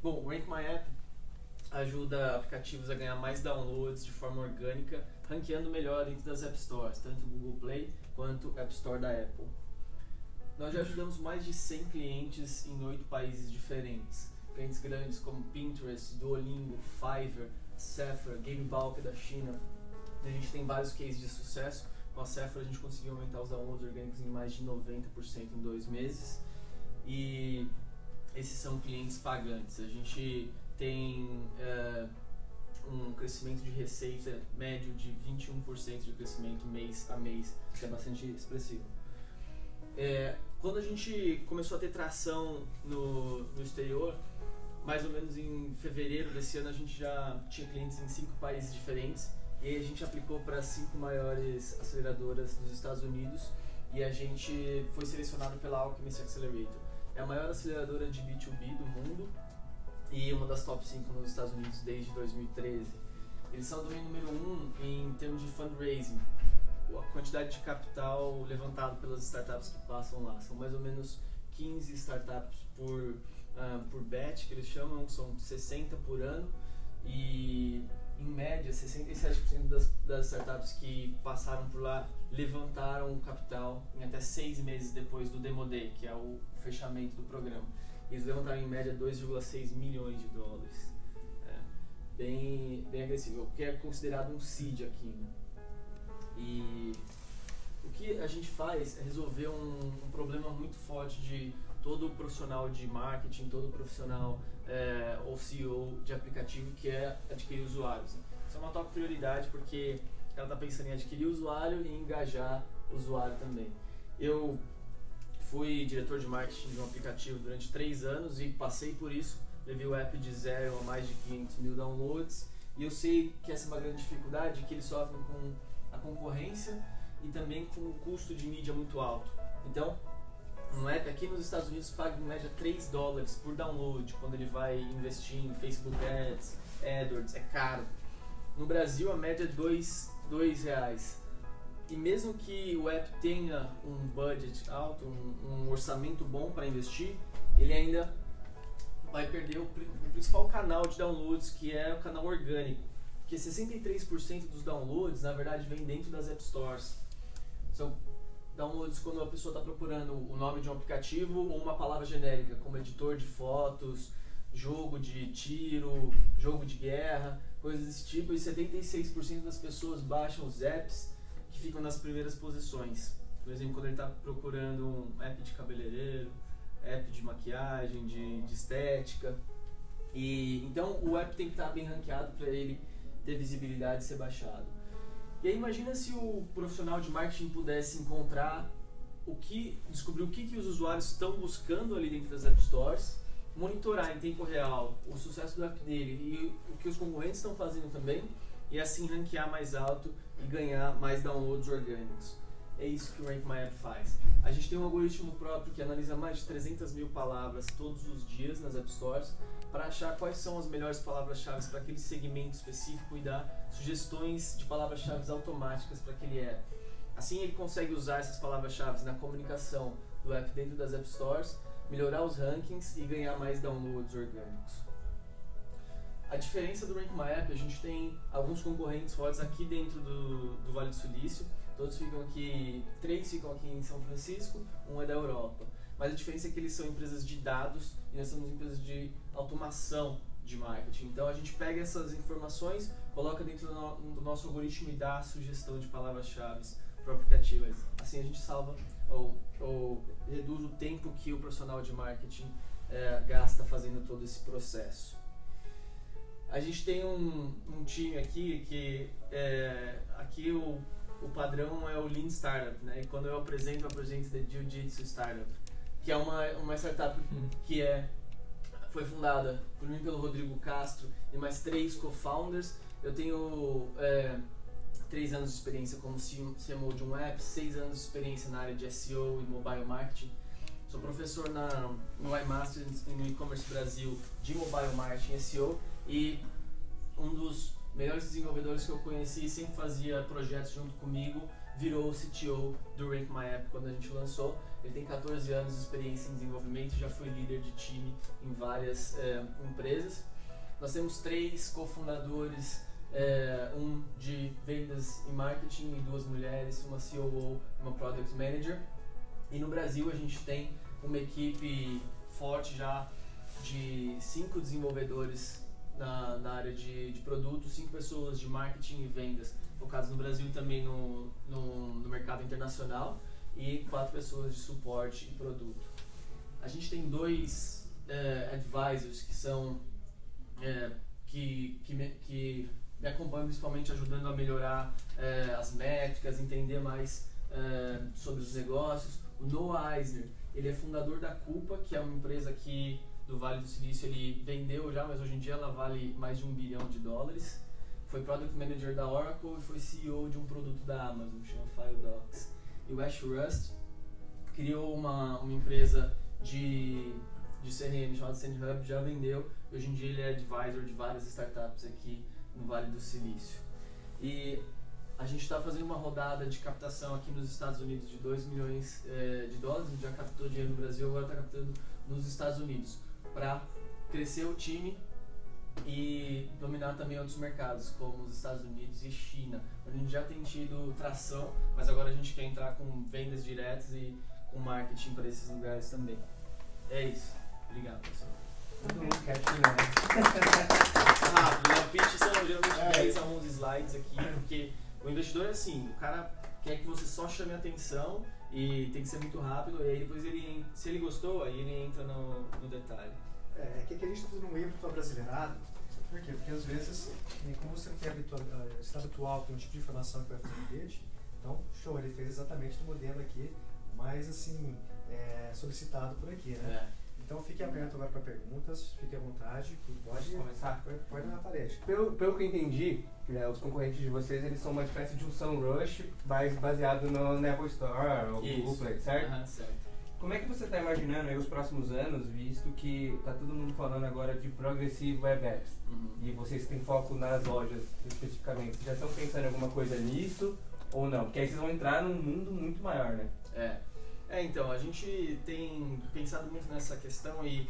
Bom, o Rank My App ajuda aplicativos a ganhar mais downloads de forma orgânica, ranqueando melhor dentro das App Stores, tanto o Google Play quanto o App Store da Apple. Nós já ajudamos mais de 100 clientes em 8 países diferentes. Clientes grandes como Pinterest, Duolingo, Fiverr, Sephora, GameBalk da China. A gente tem vários cases de sucesso. Com a Sephora a gente conseguiu aumentar os downloads orgânicos em mais de 90% em 2 meses. E esses são clientes pagantes. A gente tem um crescimento de receita médio de 21% de crescimento mês a mês, que é bastante expressivo. Quando a gente começou a ter tração no exterior, mais ou menos em fevereiro desse ano, a gente já tinha clientes em 5 países diferentes, e aí a gente aplicou para as 5 maiores aceleradoras dos Estados Unidos, e a gente foi selecionado pela Alchemist Accelerator. É a maior aceleradora de B2B do mundo e uma das top 5 nos Estados Unidos desde 2013. Eles são também número 1 em termos de fundraising, a quantidade de capital levantado pelas startups que passam lá. São mais ou menos 15 startups por batch, que eles chamam, são 60 por ano, e em média 67% das startups que passaram por lá levantaram o capital em até 6 meses depois do Demo Day, que é o fechamento do programa. Eles levantaram em média 2,6 milhões de dólares. Bem agressivo, o que é considerado um seed aqui, né? E o que a gente faz é resolver um problema muito forte de todo profissional de marketing, todo profissional ou CEO de aplicativo, que é adquirir usuários. Isso é uma top prioridade porque ela está pensando em adquirir usuário e engajar o usuário também. Eu fui diretor de marketing de um aplicativo durante 3 anos e passei por isso. Levei o app de 0 a mais de 500 mil downloads, e eu sei que essa é uma grande dificuldade, que eles sofrem com a concorrência e também com o custo de mídia muito alto. Então, um app aqui nos Estados Unidos paga em média $3 por download quando ele vai investir em Facebook Ads, AdWords, é caro. No Brasil a média é R$2. E mesmo que o app tenha um budget alto, um orçamento bom para investir, ele ainda vai perder o principal canal de downloads, que é o canal orgânico. Porque 63% dos downloads, na verdade, vem dentro das App Stores. São downloads quando a pessoa está procurando o nome de um aplicativo ou uma palavra genérica, como editor de fotos, jogo de tiro, jogo de guerra, coisas desse tipo. E 76% das pessoas baixam os apps que ficam nas primeiras posições. Por exemplo, quando ele está procurando um app de cabeleireiro, app de maquiagem, de estética. E então o app tem que estar bem ranqueado para ele ter visibilidade e ser baixado. E aí imagina se o profissional de marketing pudesse descobrir o que os usuários estão buscando ali dentro das App Stores, monitorar em tempo real o sucesso do app dele e o que os concorrentes estão fazendo também, e assim ranquear mais alto e ganhar mais downloads orgânicos. É isso que o Rank My App faz. A gente tem um algoritmo próprio que analisa mais de 300 mil palavras todos os dias nas App Stores para achar quais são as melhores palavras-chave para aquele segmento específico e dar sugestões de palavras-chave automáticas para aquele app. Assim ele consegue usar essas palavras-chave na comunicação do app dentro das App Stores, melhorar os rankings e ganhar mais downloads orgânicos. A diferença do Rank My App, a gente tem alguns concorrentes fortes aqui dentro do Vale do Silício. Todos ficam aqui, 3 ficam aqui em São Francisco, um é da Europa. Mas a diferença é que eles são empresas de dados e nós somos empresas de automação de marketing. Então a gente pega essas informações, coloca dentro do nosso algoritmo e dá a sugestão de palavras-chave para o aplicativo. Assim a gente salva ou reduz o tempo que o profissional de marketing gasta fazendo todo esse processo. A gente tem um time aqui que aqui o padrão é o Lean Startup, né? E quando eu apresento The Jiu-Jitsu Startup, que é uma startup que foi fundada por mim e pelo Rodrigo Castro e mais 3 co-founders. Eu tenho 3 anos de experiência como CMO de um app, 6 anos de experiência na área de SEO e mobile marketing. Sou professor no iMaster no E-Commerce Brasil de mobile marketing e SEO, e um dos melhores desenvolvedores que eu conheci sempre fazia projetos junto comigo, virou o CTO do Rank My App quando a gente lançou. Ele tem 14 anos de experiência em desenvolvimento e já foi líder de time em várias empresas. Nós temos 3 cofundadores, um de vendas e marketing e 2 mulheres, uma COO e uma Product Manager. E no Brasil a gente tem uma equipe forte já de 5 desenvolvedores na área de produto, 5 pessoas de marketing e vendas focadas no Brasil e também no mercado internacional, e 4 pessoas de suporte e produto. A gente tem 2 advisors que são que me acompanham, principalmente ajudando a melhorar as métricas, entender mais sobre os negócios. O Noah Eisner, ele é fundador da Coupa, que é uma empresa aqui do Vale do Silício. Ele vendeu já, mas hoje em dia ela vale mais de $1 bilhão. Foi Product Manager da Oracle e foi CEO de um produto da Amazon, que chama FileDocs. E o Ash Rust criou uma empresa de CRM chamada CRM, já vendeu, e hoje em dia ele é advisor de várias startups aqui no Vale do Silício. E a gente está fazendo uma rodada de captação aqui nos Estados Unidos de $2 milhões, a gente já captou dinheiro no Brasil, agora está captando nos Estados Unidos, para crescer o time e dominar também outros mercados, como os Estados Unidos e China, onde a gente já tem tido tração, mas agora a gente quer entrar com vendas diretas e com marketing para esses lugares também. É isso. Obrigado, pessoal. Todo mundo quer né? Rápido, na pitch são geralmente 10 a 11 slides aqui, porque o investidor é assim, o cara quer que você só chame a atenção e tem que ser muito rápido, e aí depois se ele gostou, aí ele entra no detalhe. É que a gente está no meio para brasileirado. Por quê? Porque às vezes, como você não tem está habitual com um tipo de informação que vai fazer no pitch, então, show, ele fez exatamente o modelo aqui, mais assim, solicitado por aqui, né? Então fique aberto agora para perguntas, fique à vontade, pode começar? Pode ir na parede. Pelo que eu entendi, os concorrentes de vocês, eles são uma espécie de um SEMrush, mas baseado no Apple Store ou Google Play, certo? Certo. Como é que você está imaginando aí os próximos anos, visto que está todo mundo falando agora de Progressive Web Apps, e vocês têm foco nas lojas especificamente, já estão pensando em alguma coisa nisso ou não? Porque aí vocês vão entrar num mundo muito maior, né? Então, a gente tem pensado muito nessa questão e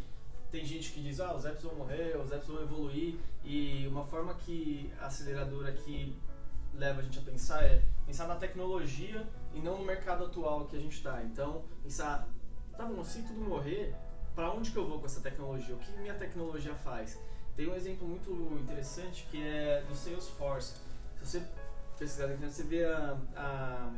tem gente que diz, os apps vão morrer, os apps vão evoluir, e uma forma que a aceleradora aqui leva a gente a pensar é pensar na tecnologia e não no mercado atual que a gente está. Então, pensar, tá bom, se tudo morrer, para onde que eu vou com essa tecnologia? O que minha tecnologia faz? Tem um exemplo muito interessante que é do Salesforce. Se você pesquisar na internet, você vê a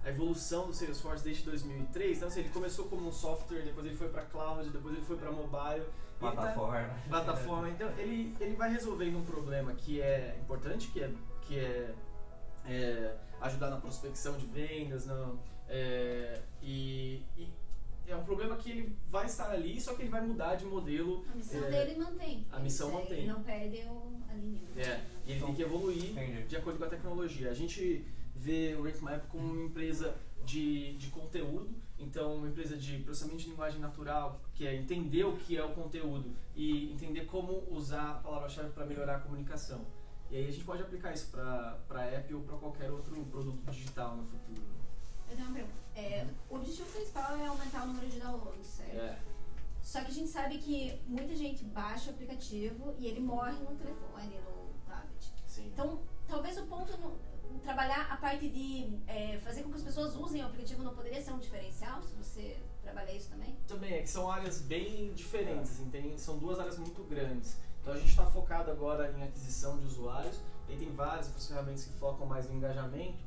evolução do Salesforce desde 2003. Então, assim, ele começou como um software, depois ele foi para cloud, depois ele foi para mobile. Plataforma. Então, ele vai resolvendo um problema que é importante, que é ajudar na prospecção de vendas, e é um problema que ele vai estar ali, só que ele vai mudar de modelo. A missão dele mantém. A missão mantém. Ele não perde a linha. E ele tem que evoluir de acordo com a tecnologia. A gente vê o RateMap como uma empresa de conteúdo, então uma empresa de processamento de linguagem natural, que é entender o que é o conteúdo e entender como usar a palavra-chave para melhorar a comunicação. E aí a gente pode aplicar isso para app ou para qualquer outro produto digital no futuro. Eu tenho uma pergunta. O objetivo principal é aumentar o número de downloads, certo? Só que a gente sabe que muita gente baixa o aplicativo e ele morre no telefone, no tablet. Sim. Então, talvez o ponto trabalhar a parte de fazer com que as pessoas usem o aplicativo não poderia ser um diferencial, se você trabalhar isso também? Também, é que são áreas bem diferentes, entende? São 2 áreas muito grandes. Então a gente está focado agora em aquisição de usuários, e tem várias ferramentas que focam mais no engajamento,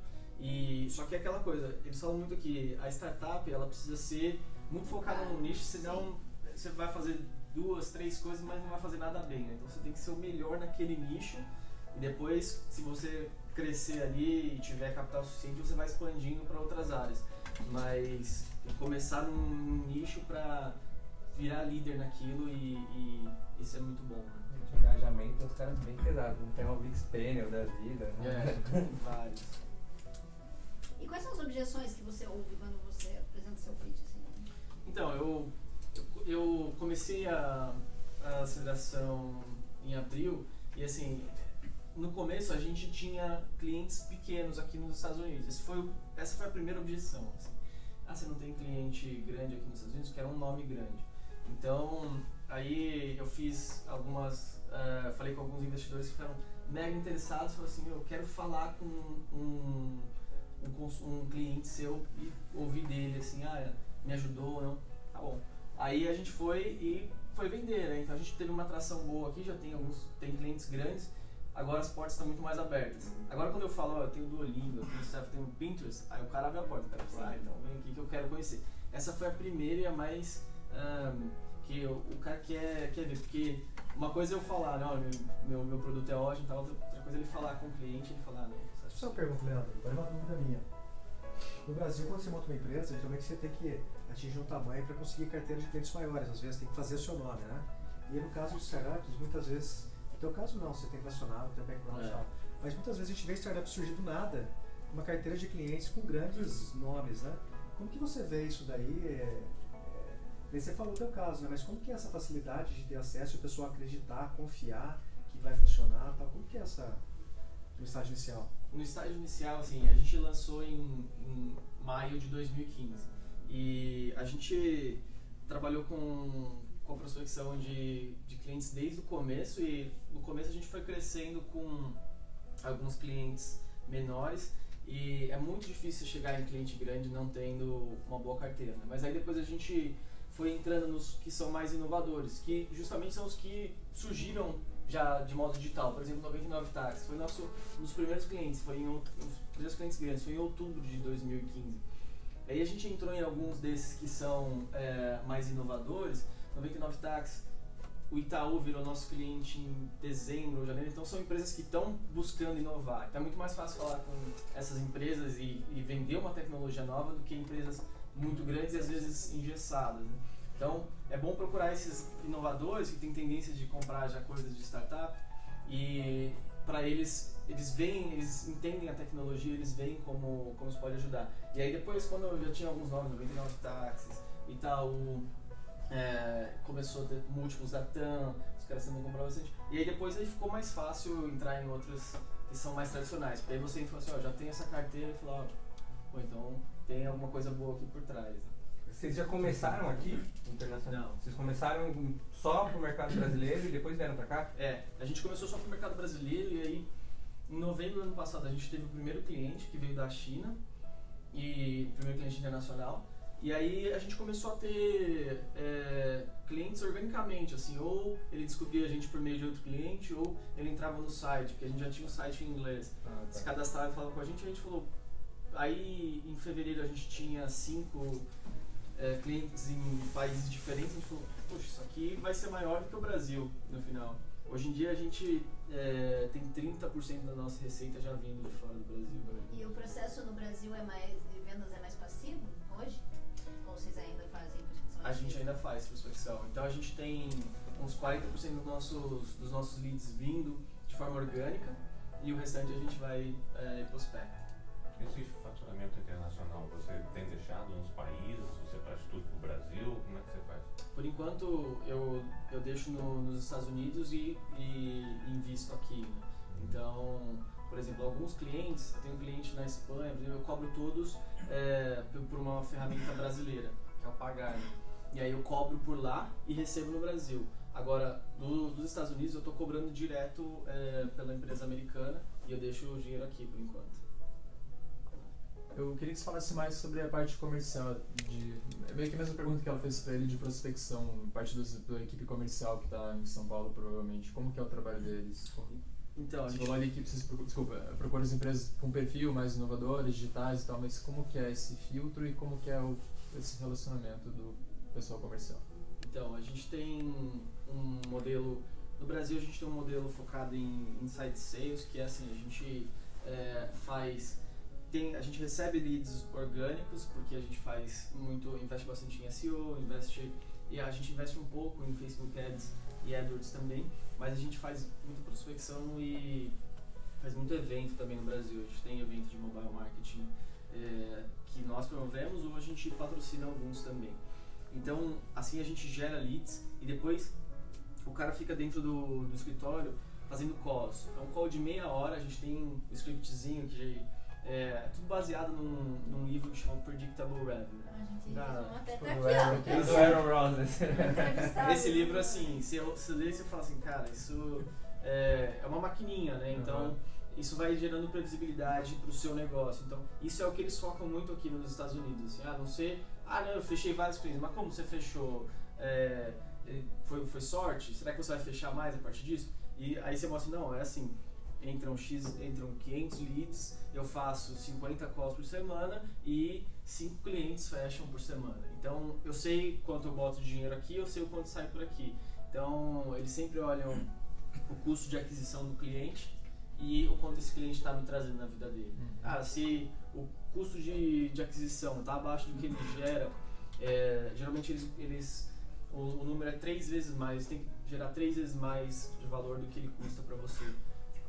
só que é aquela coisa, eles falam muito que a startup ela precisa ser muito focada no nicho, senão você vai fazer 2, 3 coisas, mas não vai fazer nada bem, né? Então você tem que ser o melhor naquele nicho, e depois, se você crescer ali e tiver capital suficiente, você vai expandindo para outras áreas. Mas começar num nicho para virar líder naquilo, e isso é muito bom, né? De engajamento tem uns caras bem pesados, não tem uma Mixpanel da vida, né? Tem vários. E quais são as objeções que você ouve quando você apresenta seu pitch? Assim? Então, eu comecei a aceleração em abril, e assim, no começo a gente tinha clientes pequenos aqui nos Estados Unidos. Essa foi a primeira objeção. Assim. você não tem cliente grande aqui nos Estados Unidos? Quero um nome grande. Então, aí eu fiz falei com alguns investidores que ficaram mega interessados, falaram assim, eu quero falar com um cliente seu e ouvir dele, assim, me ajudou ou não, tá bom. Aí a gente foi vender, né? Então a gente teve uma atração boa aqui, já tem clientes grandes, agora as portas estão muito mais abertas. Agora quando eu falo, eu tenho o Duolingo, eu tenho o Pinterest, aí o cara abre a porta, o cara fala, então vem aqui que eu quero conhecer. Essa foi a primeira e a mais que o cara quer ver, porque uma coisa é eu falar, não, meu produto é ótimo, tá? Outra coisa é ele falar com o cliente, ele falar, não. Só uma pergunta, Leandro, agora é uma dúvida minha. No Brasil, quando você monta uma empresa, geralmente você tem que atingir um tamanho para conseguir carteira de clientes maiores, às vezes tem que fazer o seu nome, né? E no caso de startups, muitas vezes, no teu caso não, você tem nacional, tem background e tal, mas muitas vezes a gente vê startups surgir do nada, uma carteira de clientes com grandes nomes, né? Como que você vê isso daí? Você falou do teu caso, né? Mas como que é essa facilidade de ter acesso e o pessoal acreditar, confiar que vai funcionar, tal? Como que é no estágio inicial? No estágio inicial, assim, a gente lançou em maio de 2015 e a gente trabalhou com a prospecção de clientes desde o começo, e no começo a gente foi crescendo com alguns clientes menores, e é muito difícil chegar em cliente grande não tendo uma boa carteira, né? Mas aí depois a gente foi entrando nos que são mais inovadores, que justamente são os que surgiram já de modo digital. Por exemplo, 99 Táxi foi um dos primeiros clientes, primeiros clientes grandes, foi em outubro de 2015. Aí a gente entrou em alguns desses que são mais inovadores. 99 Táxi, o Itaú virou nosso cliente em dezembro, janeiro, então são empresas que estão buscando inovar. Então é muito mais fácil falar com essas empresas e vender uma tecnologia nova do que empresas muito grandes e às vezes engessadas, né? Então é bom procurar esses inovadores que têm tendência de comprar já coisas de startup, e para eles entendem a tecnologia, eles veem como isso pode ajudar. E aí depois, quando eu já tinha alguns nomes, 99 Táxis, Itaú, começou a ter múltiplos da TAM, os caras também compravam bastante. E aí depois ficou mais fácil entrar em outros que são mais tradicionais, porque aí você entra e fala assim, já tem essa carteira, e fala, então tem alguma coisa boa aqui por trás. Vocês já começaram aqui, internacional? Não. Vocês começaram só pro mercado brasileiro e depois vieram pra cá? A gente começou só pro mercado brasileiro, e aí em novembro do ano passado a gente teve o primeiro cliente que veio da China, e o primeiro cliente internacional, e aí a gente começou a ter clientes organicamente, assim, ou ele descobria a gente por meio de outro cliente, ou ele entrava no site, porque a gente já tinha um site em inglês, se cadastrava e falava com a gente falou. Aí em fevereiro a gente tinha 5 clientes em países diferentes, a gente falou, poxa, isso aqui vai ser maior do que o Brasil no final. Hoje em dia a gente tem 30% da nossa receita já vindo de fora do Brasil. E o processo no Brasil de vendas é mais passivo hoje? Ou vocês ainda fazem prospecção? A gente ainda faz prospecção. Então a gente tem uns 40% dos nossos leads vindo de forma orgânica, e o restante a gente vai prospectar. Esse faturamento internacional, você tem deixado nos países? Você faz tudo pro Brasil? Como é que você faz? Por enquanto eu deixo nos Estados Unidos e invisto aqui, né? Então, por exemplo, alguns clientes, eu tenho um cliente na Espanha, por exemplo, eu cobro todos por uma ferramenta brasileira, que é o Pagar, né? E aí eu cobro por lá e recebo no Brasil. Agora, dos Estados Unidos eu estou cobrando direto pela empresa americana, e eu deixo o dinheiro aqui por enquanto. Eu queria que você falasse mais sobre a parte comercial, é meio que a mesma pergunta que ela fez para ele de prospecção, parte da equipe comercial que está em São Paulo, provavelmente. Como que é o trabalho deles? Então, você falou ali que vocês procuram as empresas com perfil mais inovadoras, digitais e tal, mas como que é esse filtro e como que é esse relacionamento do pessoal comercial? Então, a gente tem um modelo, no Brasil a gente tem um modelo focado em inside sales, que é assim, a gente a gente recebe leads orgânicos, porque a gente investe bastante em SEO, e a gente investe um pouco em Facebook Ads e AdWords também, mas a gente faz muita prospecção e faz muito evento também no Brasil. A gente tem evento de mobile marketing que nós promovemos, ou a gente patrocina alguns também. Então, assim a gente gera leads, e depois o cara fica dentro do escritório fazendo calls. É um call de meia hora, a gente tem um scriptzinho que É tudo baseado num livro que chama Predictable Revenue. A gente fez Ah, uma até Do tá Aaron- aqui, do Aaron Rodgers. ó. Esse livro, assim, se ler, você fala assim, cara, isso é uma maquininha, né? Então, isso vai gerando previsibilidade pro seu negócio. Então, isso é o que eles focam muito aqui nos Estados Unidos. Assim, não, eu fechei vários clientes, mas como você fechou? Foi sorte? Será que você vai fechar mais a partir disso? E aí você mostra, não, é assim, entram 500 leads, eu faço 50 calls por semana e 5 clientes fecham por semana. Então, eu sei quanto eu boto de dinheiro aqui, eu sei o quanto sai por aqui. Então, eles sempre olham o custo de aquisição do cliente e o quanto esse cliente está me trazendo na vida dele. Se o custo de aquisição está abaixo do que ele gera, geralmente o número é 3 vezes mais, tem que gerar 3 vezes mais de valor do que ele custa para você.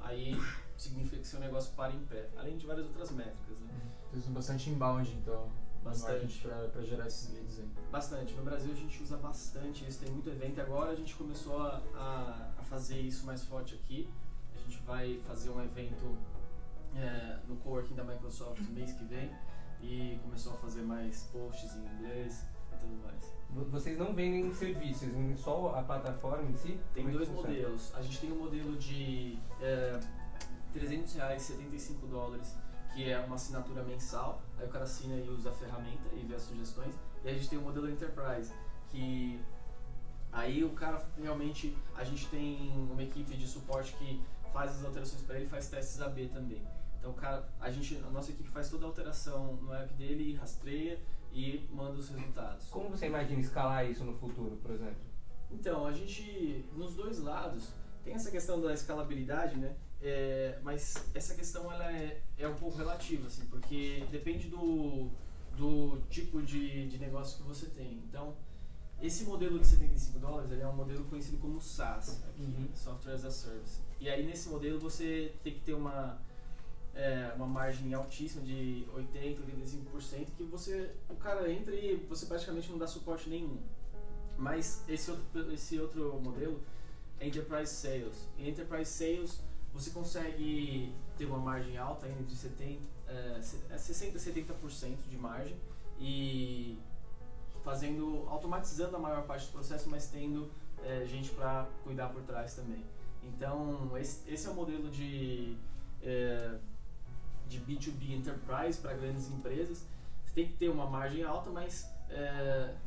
Aí significa que seu negócio para em pé, além de várias outras métricas, né? Vocês usam bastante inbound, então, Bastante. para gerar esses leads aí. Bastante. No Brasil a gente usa bastante isso, tem muito evento e agora a gente começou a fazer isso mais forte aqui. A gente vai fazer um evento no coworking da Microsoft no mês que vem e começou a fazer mais posts em inglês e tudo mais. Vocês não vendem serviços, vendem só a plataforma em si? Tem Como é que dois funciona? modelos. A gente tem um modelo de R$300, $75, que é uma assinatura mensal. Aí o cara assina e usa a ferramenta e vê as sugestões. E a gente tem o modelo Enterprise, que aí o cara realmente, a gente tem uma equipe de suporte que faz as alterações para ele e faz testes AB também. Então a nossa equipe faz toda a alteração no app dele, rastreia e manda os resultados. Como você imagina escalar isso no futuro, por exemplo? Então, a gente, nos dois lados, tem essa questão da escalabilidade, né? Mas essa questão ela é um pouco relativa, assim, porque depende do tipo de negócio que você tem. Então, esse modelo de $75 ele é um modelo conhecido como SaaS, aqui, Software as a Service. E aí, nesse modelo, você tem que ter uma margem altíssima de 80%, 85%, que o cara entra e você praticamente não dá suporte nenhum. Mas esse outro modelo é Enterprise Sales. Em Enterprise Sales você consegue ter uma margem alta, ainda de 60% a 70% de margem, e automatizando a maior parte do processo, mas tendo gente para cuidar por trás também. Então esse é o modelo de B2B Enterprise para grandes empresas. Você tem que ter uma margem alta, mas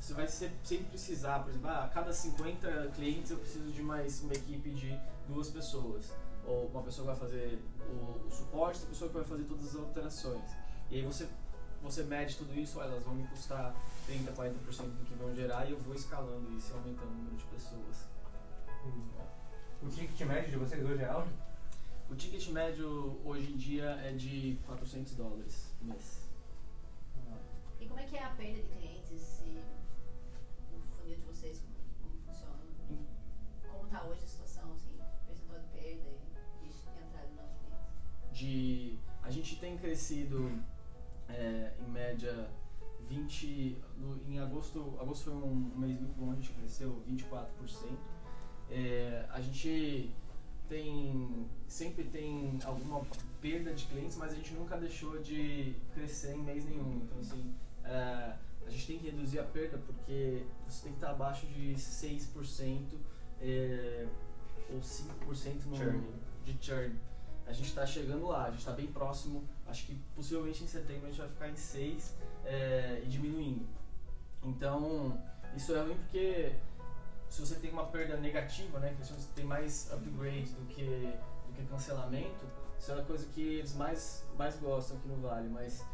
você vai sempre precisar, por exemplo, a cada 50 clientes eu preciso de mais uma equipe de 2 pessoas. Ou uma pessoa vai fazer o suporte, outra pessoa que vai fazer todas as alterações. E aí você mede tudo isso, elas vão me custar 30%, 40% do que vão gerar, e eu vou escalando isso e aumentando o número de pessoas. O ticket médio de vocês hoje é alto? O ticket médio hoje em dia é de $400 mês. E como é que é a perda de clientes? O funil de vocês, como funciona? Como está hoje a situação, assim, percentual de perda e entrada de novos clientes? A gente tem crescido em média 20%. Em agosto foi um mês muito bom, a gente cresceu 24%. A gente sempre tem alguma perda de clientes, mas a gente nunca deixou de crescer em mês nenhum. Então, assim, a gente tem que reduzir a perda porque você tem que estar abaixo de 6% ou 5% de churn. A gente está chegando lá, a gente está bem próximo. Acho que possivelmente em setembro a gente vai ficar em 6% e diminuindo. Então, isso é ruim porque se você tem uma perda negativa, né, que você tem mais upgrade do que cancelamento, isso é uma coisa que eles mais gostam aqui no Vale, mas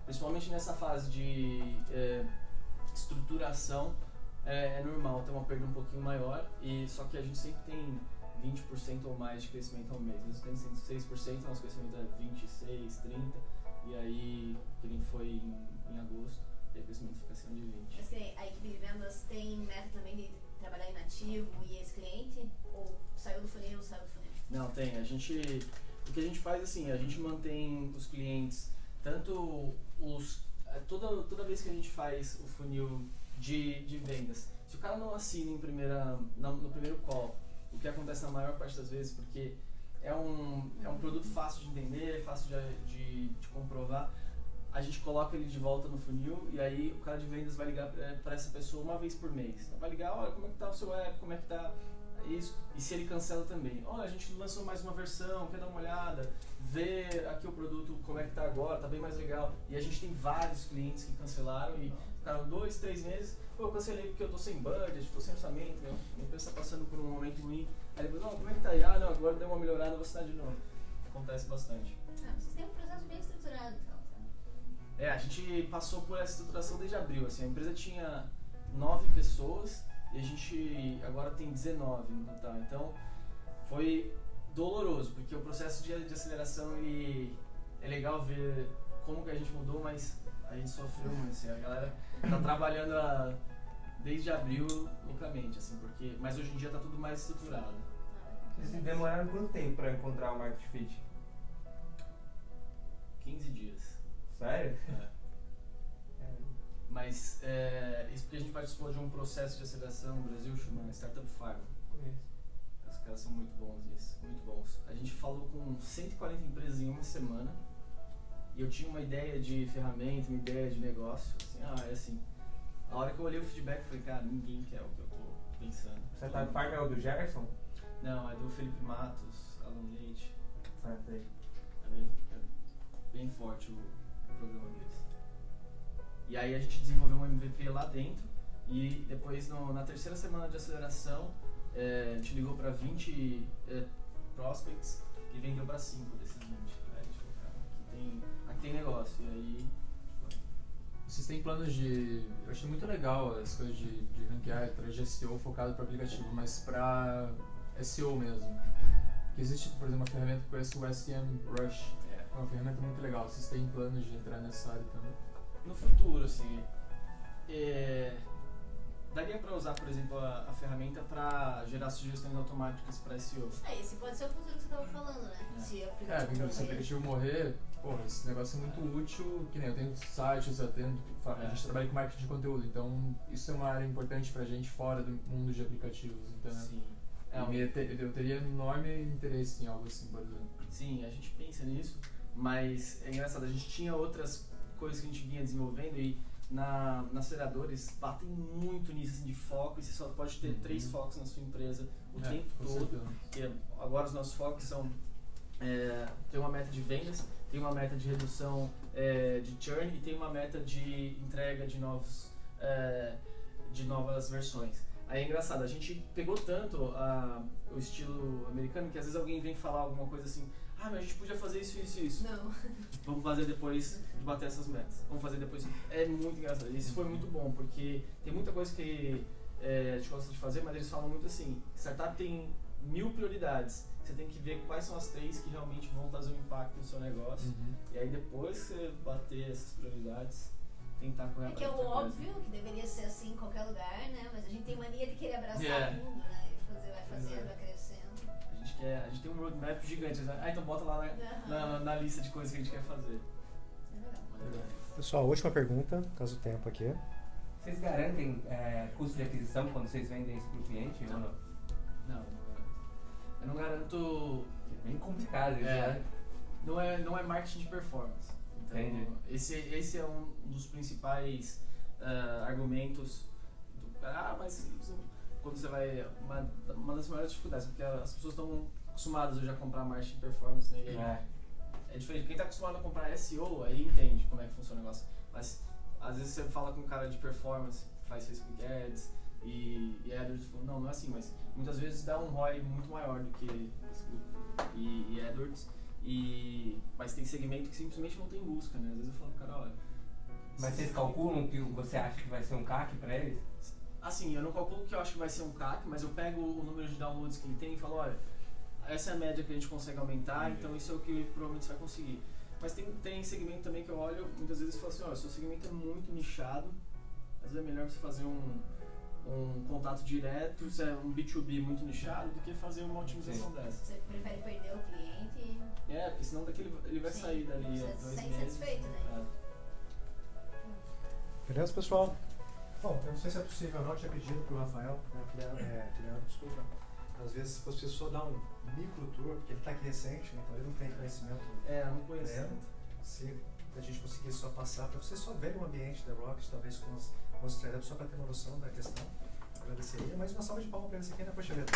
principalmente nessa fase de estruturação é normal ter uma perda um pouquinho maior, só que a gente sempre tem 20% ou mais de crescimento ao mês. Nós temos 6%, nosso crescimento é 26, 30, e aí que nem foi em agosto. E o crescimento fica acima de 20. Mas a equipe de vendas tem meta também de trabalhar em nativo e esse cliente? Ou saiu do funil? Não, tem. O que a gente faz assim, a gente mantém os clientes, tanto toda vez que a gente faz o funil de vendas, se o cara não assina no primeiro call, o que acontece na maior parte das vezes, porque é um produto fácil de entender, fácil de comprovar. A gente coloca ele de volta no funil e aí o cara de vendas vai ligar para essa pessoa uma vez por mês. Então vai ligar, olha como é que tá o seu app, como é que tá isso, e se ele cancela também. Olha, a gente lançou mais uma versão, quer dar uma olhada, ver aqui o produto, como é que tá agora, tá bem mais legal. E a gente tem vários clientes que cancelaram e ficaram 2, 3 meses, pô, eu cancelei porque eu tô sem budget, tô sem orçamento, minha empresa tá passando por um momento ruim. Aí ele falou, não, como é que tá aí? Ah, não, agora deu uma melhorada, vou assinar de novo. Acontece bastante. Vocês têm um processo bem estruturado, então. A gente passou por essa estruturação desde abril, assim, a empresa tinha 9 pessoas e a gente agora tem 19 no total, então foi doloroso, porque o processo de aceleração ele é legal ver como que a gente mudou, mas a gente sofreu muito, assim, a galera tá trabalhando desde abril loucamente, assim, mas hoje em dia tá tudo mais estruturado. Vocês demoraram quanto tempo para encontrar o Market Fit? 15 dias. Sério? Mas isso porque a gente participou de um processo de aceleração no Brasil chamado Startup Farm. Os caras são muito bons nisso, muito bons. A gente falou com 140 empresas em uma semana e eu tinha uma ideia de ferramenta, uma ideia de negócio. Assim, assim. A hora que eu olhei o feedback, eu falei, cara, ninguém quer o que eu tô pensando. Startup Farm é o do Gerson? Não, é do Felipe Matos, Alan Leite. É bem forte o programa deles. E aí a gente desenvolveu um MVP lá dentro e depois na terceira semana de aceleração a gente ligou para 20 prospects e vendeu para 5 desses 20. A gente falou, cara, aqui tem negócio. E aí... Vocês têm planos de... Eu achei muito legal as coisas de ranquear para SEO focado para aplicativo, mas para SEO mesmo. Porque existe, por exemplo, uma ferramenta que conhece o SEMrush. É uma ferramenta muito legal. Vocês têm planos de entrar nessa área também? No futuro, assim, daria para usar, por exemplo, a ferramenta para gerar sugestões automáticas para SEO. Esse pode ser o futuro que você estava falando, né? Se o aplicativo morrer, porra, esse negócio é muito útil, que nem eu tenho sites, a gente trabalha com marketing de conteúdo, então isso é uma área importante pra gente fora do mundo de aplicativos, então sim. Eu teria enorme interesse em algo assim, por exemplo. Sim, a gente pensa nisso, mas é engraçado, a gente tinha outras coisas que a gente vinha desenvolvendo e na aceleradores batem muito nisso assim, de foco, e você só pode ter 3 focos na sua empresa o tempo todo. Porque agora os nossos focos são tem uma meta de vendas, tem uma meta de redução de churn e tem uma meta de entrega de novas versões. Aí é engraçado, a gente pegou tanto o estilo americano que às vezes alguém vem falar alguma coisa assim, mas a gente podia fazer isso, isso e isso. Não. Vamos fazer depois de bater essas metas. Vamos fazer depois. É muito engraçado. Isso foi muito bom, porque tem muita coisa que a gente gosta de fazer, mas eles falam muito assim, startup tem 1000 prioridades. Você tem que ver quais são as 3 que realmente vão trazer um impacto no seu negócio. E aí depois que você bater essas prioridades, tentar correr atrás. Que é o óbvio, que deveria ser assim em qualquer lugar, né? Mas a gente tem mania de querer abraçar o mundo, né? E vai fazendo, vai crescendo. A gente tem um roadmap gigante. Então bota lá na lista de coisas que a gente quer fazer. Pessoal, última pergunta, caso o tempo aqui. Vocês garantem custo de aquisição quando vocês vendem isso para o cliente ou não? Não. Eu não garanto... É bem complicado isso, né? Não é marketing de performance. Então, entendi. Esse é um dos principais argumentos do cara. Mas quando você vai... Uma das maiores dificuldades, porque as pessoas estão acostumadas hoje a comprar marketing de performance, né? E aí, é diferente. Quem está acostumado a comprar SEO, aí entende como é que funciona o negócio. Mas às vezes você fala com um cara de performance, faz Facebook Ads e AdWords, não é assim, mas muitas vezes dá um ROI muito maior do que Facebook e AdWords. Mas tem segmento que simplesmente não tem busca, né? Às vezes eu falo pro cara, olha... Mas vocês calculam que você acha que vai ser um CAC para eles? Assim, eu não calculo que eu acho que vai ser um CAC, mas eu pego o número de downloads que ele tem e falo, olha, essa é a média que a gente consegue aumentar, então isso é o que provavelmente você vai conseguir. Mas tem segmento também que eu olho, muitas vezes eu falo assim, olha, seu segmento é muito nichado, às vezes é melhor você fazer um contato direto, se é um B2B muito nichado, do que fazer uma otimização dessa. Você prefere perder o cliente? Porque senão daqui ele vai sair dali a 2 Você meses. satisfeito, né? Beleza, pessoal? Bom, eu não sei se é possível ou não, tinha pedido pro Rafael, desculpa, Às vezes, se fosse só dar um micro tour, porque ele está aqui recente, né, então ele não tem conhecimento. Não conheço. Se a gente conseguir só passar, para você só ver o ambiente da Rocket, talvez com os trade-ups, só para ter uma noção da questão, agradeceria. Mas uma salva de palmas para eles aqui, né, poxa vida.